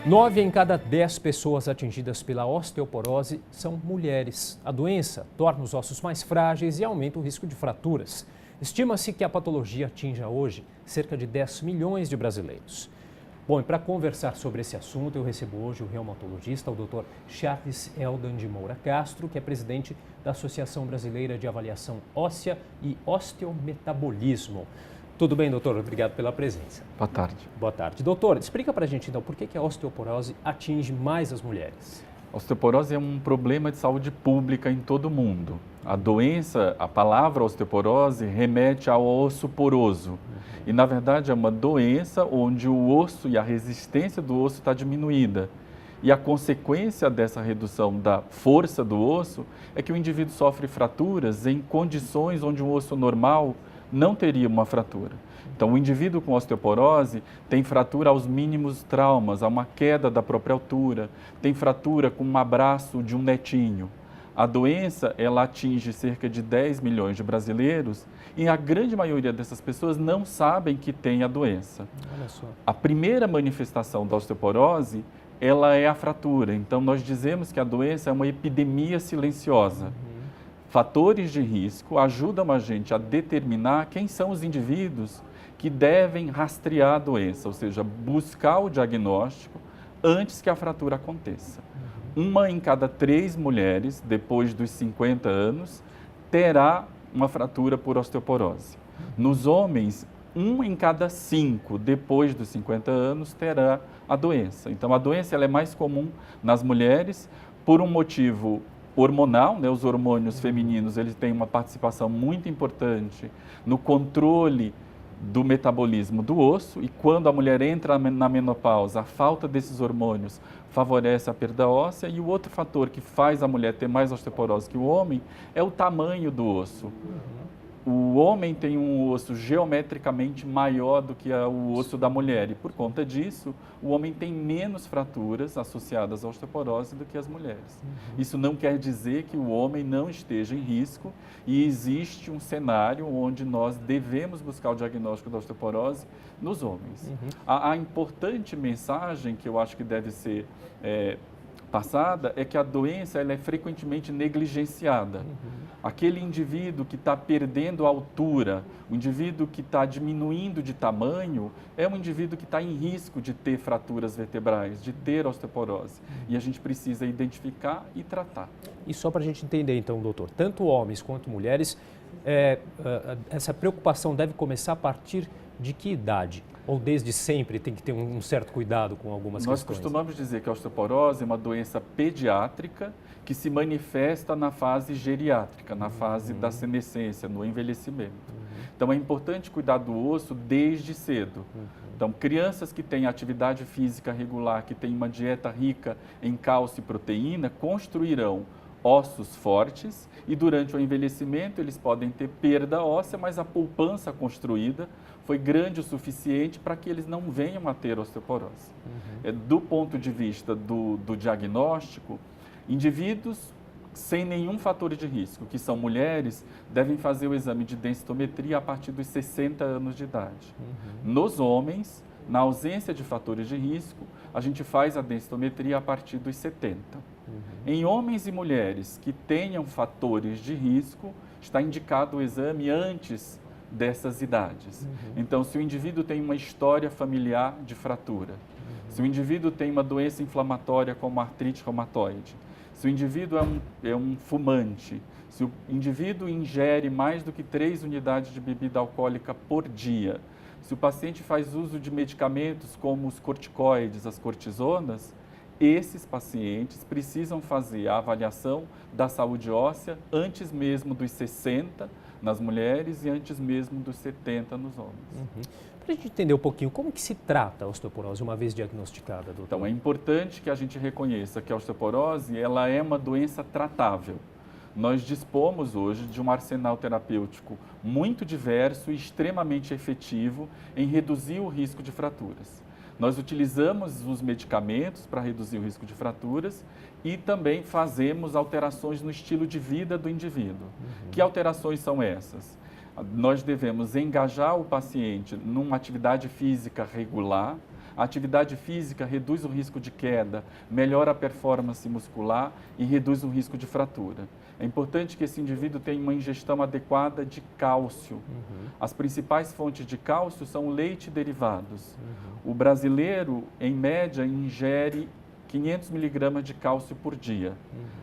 9 em cada 10 pessoas atingidas pela osteoporose são mulheres. A doença torna os ossos mais frágeis e aumenta o risco de fraturas. Estima-se que a patologia atinja hoje cerca de 10 milhões de brasileiros. Bom, e para conversar sobre esse assunto, eu recebo hoje o reumatologista, o Dr. Charles Eldan de Moura Castro, que é presidente da Associação Brasileira de Avaliação Óssea e Osteometabolismo. Tudo bem, doutor? Obrigado pela presença. Boa tarde. Boa tarde. Doutor, explica para a gente, então, por que a osteoporose atinge mais as mulheres? A osteoporose é um problema de saúde pública em todo o mundo. A doença, a palavra osteoporose remete ao osso poroso. E, na verdade, é uma doença onde o osso e a resistência do osso está diminuída. E a consequência dessa redução da força do osso é que o indivíduo sofre fraturas em condições onde um osso normal não teria uma fratura. Então, o indivíduo com osteoporose tem fratura aos mínimos traumas, a uma queda da própria altura, tem fratura com um abraço de um netinho. A doença, ela atinge cerca de 10 milhões de brasileiros e a grande maioria dessas pessoas não sabem que tem a doença. Olha só. A primeira manifestação da osteoporose, ela é a fratura. Então, nós dizemos que a doença é uma epidemia silenciosa. Fatores de risco ajudam a gente a determinar quem são os indivíduos que devem rastrear a doença, ou seja, buscar o diagnóstico antes que a fratura aconteça. Uma em cada 3 mulheres, depois dos 50 anos, terá uma fratura por osteoporose. Nos homens, 1 em cada 5, depois dos 50 anos, terá a doença. Então, a doença ela é mais comum nas mulheres por um motivo hormonal, né? Os hormônios femininos eles têm uma participação muito importante no controle do metabolismo do osso e quando a mulher entra na menopausa, a falta desses hormônios favorece a perda óssea e o outro fator que faz a mulher ter mais osteoporose que o homem é o tamanho do osso. O homem tem um osso geometricamente maior do que o osso da mulher e, por conta disso, o homem tem menos fraturas associadas à osteoporose do que as mulheres. Isso não quer dizer que o homem não esteja em risco e existe um cenário onde nós devemos buscar o diagnóstico da osteoporose nos homens. A importante mensagem que eu acho que deve ser passada é que a doença ela é frequentemente negligenciada. Aquele indivíduo que está perdendo a altura, o indivíduo que está diminuindo de tamanho, é um indivíduo que está em risco de ter fraturas vertebrais, de ter osteoporose. E a gente precisa identificar e tratar. E só para a gente entender, então, doutor, tanto homens quanto mulheres, essa preocupação deve começar a partir de que idade? Ou desde sempre tem que ter um certo cuidado com algumas questões? Nós costumamos dizer que a osteoporose é uma doença pediátrica que se manifesta na fase geriátrica, na fase da senescência, no envelhecimento. Então, é importante cuidar do osso desde cedo. Então, crianças que têm atividade física regular, que têm uma dieta rica em cálcio e proteína, construirão ossos fortes e durante o envelhecimento eles podem ter perda óssea, mas a poupança construída foi grande o suficiente para que eles não venham a ter osteoporose. Do ponto de vista do diagnóstico, indivíduos sem nenhum fator de risco, que são mulheres, devem fazer o exame de densitometria a partir dos 60 anos de idade. Nos homens, na ausência de fatores de risco, a gente faz a densitometria a partir dos 70. Em homens e mulheres que tenham fatores de risco, está indicado o exame antes dessas idades. Então, se o indivíduo tem uma história familiar de fratura, se o indivíduo tem uma doença inflamatória como artrite reumatoide, se o indivíduo é um fumante, se o indivíduo ingere mais do que 3 unidades de bebida alcoólica por dia, se o paciente faz uso de medicamentos como os corticoides, as cortisonas, esses pacientes precisam fazer a avaliação da saúde óssea antes mesmo dos 60 nas mulheres e antes mesmo dos 70 nos homens. Para a gente entender um pouquinho, como que se trata a osteoporose uma vez diagnosticada, doutor? Então, é importante que a gente reconheça que a osteoporose ela é uma doença tratável. Nós dispomos hoje de um arsenal terapêutico muito diverso e extremamente efetivo em reduzir o risco de fraturas. Nós utilizamos os medicamentos para reduzir o risco de fraturas e também fazemos alterações no estilo de vida do indivíduo. Que alterações são essas? Nós devemos engajar o paciente numa atividade física regular, A atividade física reduz o risco de queda, melhora a performance muscular e reduz o risco de fratura. É importante que esse indivíduo tenha uma ingestão adequada de cálcio. As principais fontes de cálcio são o leite e derivados. O brasileiro, em média, ingere 500 miligramas de cálcio por dia.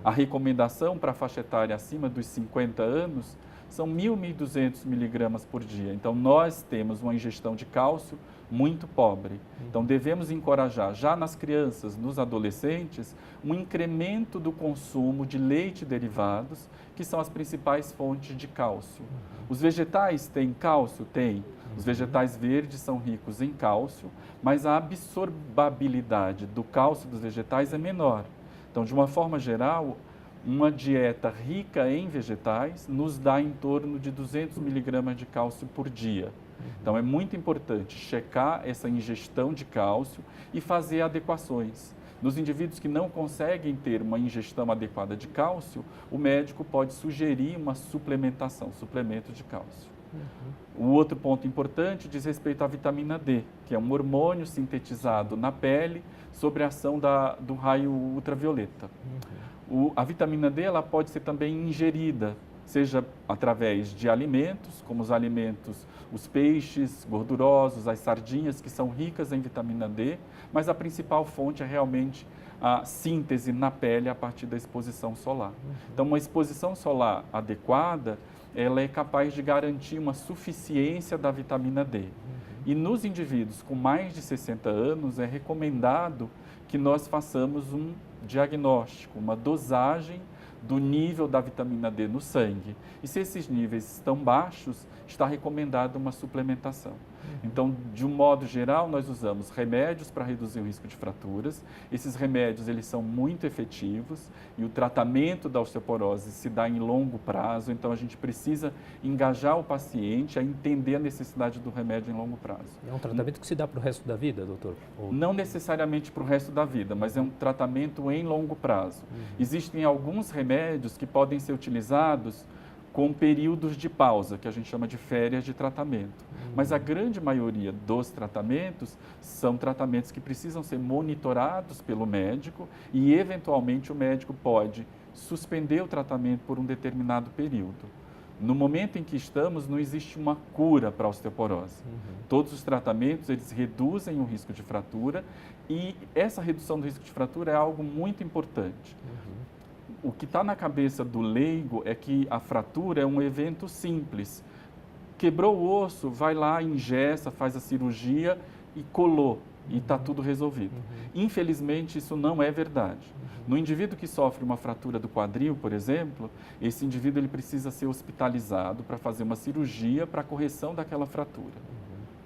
A recomendação para a faixa etária acima dos 50 anos são 1.200 miligramas por dia. Então, nós temos uma ingestão de cálcio muito pobre. Então, devemos encorajar, já nas crianças, nos adolescentes, um incremento do consumo de leite e derivados, que são as principais fontes de cálcio. Os vegetais têm cálcio? Tem. Os vegetais verdes são ricos em cálcio, mas a absorvabilidade do cálcio dos vegetais é menor. Então, de uma forma geral, uma dieta rica em vegetais nos dá em torno de 200 miligramas de cálcio por dia. Então, é muito importante checar essa ingestão de cálcio e fazer adequações. Nos indivíduos que não conseguem ter uma ingestão adequada de cálcio, o médico pode sugerir uma suplementação, suplemento de cálcio. O outro ponto importante diz respeito à vitamina D, que é um hormônio sintetizado na pele sobre a ação do raio ultravioleta. A vitamina D ela pode ser também ingerida, seja através de alimentos, como os alimentos, os peixes gordurosos, as sardinhas, que são ricas em vitamina D, mas a principal fonte é realmente a síntese na pele a partir da exposição solar. Então, uma exposição solar adequada, ela é capaz de garantir uma suficiência da vitamina D. E nos indivíduos com mais de 60 anos, é recomendado que nós façamos um diagnóstico, uma dosagem do nível da vitamina D no sangue. E se esses níveis estão baixos, está recomendada uma suplementação. Então, de um modo geral, nós usamos remédios para reduzir o risco de fraturas. Esses remédios, eles são muito efetivos e o tratamento da osteoporose se dá em longo prazo. Então, a gente precisa engajar o paciente a entender a necessidade do remédio em longo prazo. É um tratamento que se dá para o resto da vida, doutor? Não necessariamente para o resto da vida, mas é um tratamento em longo prazo. Existem alguns remédios que podem ser utilizados com períodos de pausa, que a gente chama de férias de tratamento. Mas a grande maioria dos tratamentos são tratamentos que precisam ser monitorados pelo médico e, eventualmente, o médico pode suspender o tratamento por um determinado período. No momento em que estamos, não existe uma cura para a osteoporose. Todos os tratamentos, eles reduzem o risco de fratura e essa redução do risco de fratura é algo muito importante. O que está na cabeça do leigo é que a fratura é um evento simples. Quebrou o osso, vai lá, engessa, faz a cirurgia e colou, e está tudo resolvido. Infelizmente, isso não é verdade. No indivíduo que sofre uma fratura do quadril, por exemplo, esse indivíduo ele precisa ser hospitalizado para fazer uma cirurgia para a correção daquela fratura.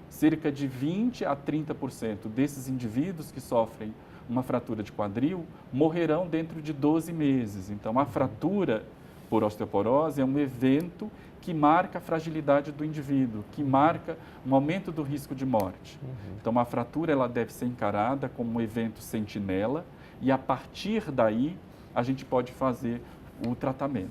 Cerca de 20% a 30% desses indivíduos que sofrem uma fratura de quadril morrerão dentro de 12 meses. Então, a fratura por osteoporose é um evento que marca a fragilidade do indivíduo, que marca um aumento do risco de morte. Então, a fratura ela deve ser encarada como um evento sentinela e, a partir daí, a gente pode fazer o tratamento.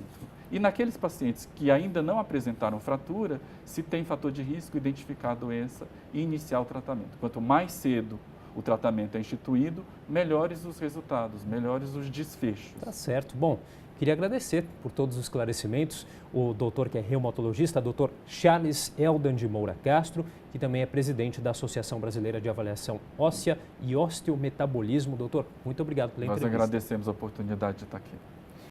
E naqueles pacientes que ainda não apresentaram fratura, se tem fator de risco, identificar a doença e iniciar o tratamento. Quanto mais cedo o tratamento é instituído, melhores os resultados, melhores os desfechos. Tá certo. Bom, queria agradecer por todos os esclarecimentos o doutor que é reumatologista, doutor Charles Eldan de Moura Castro, que também é presidente da Associação Brasileira de Avaliação Óssea e Osteometabolismo. Doutor, muito obrigado pela entrevista. Nós agradecemos a oportunidade de estar aqui.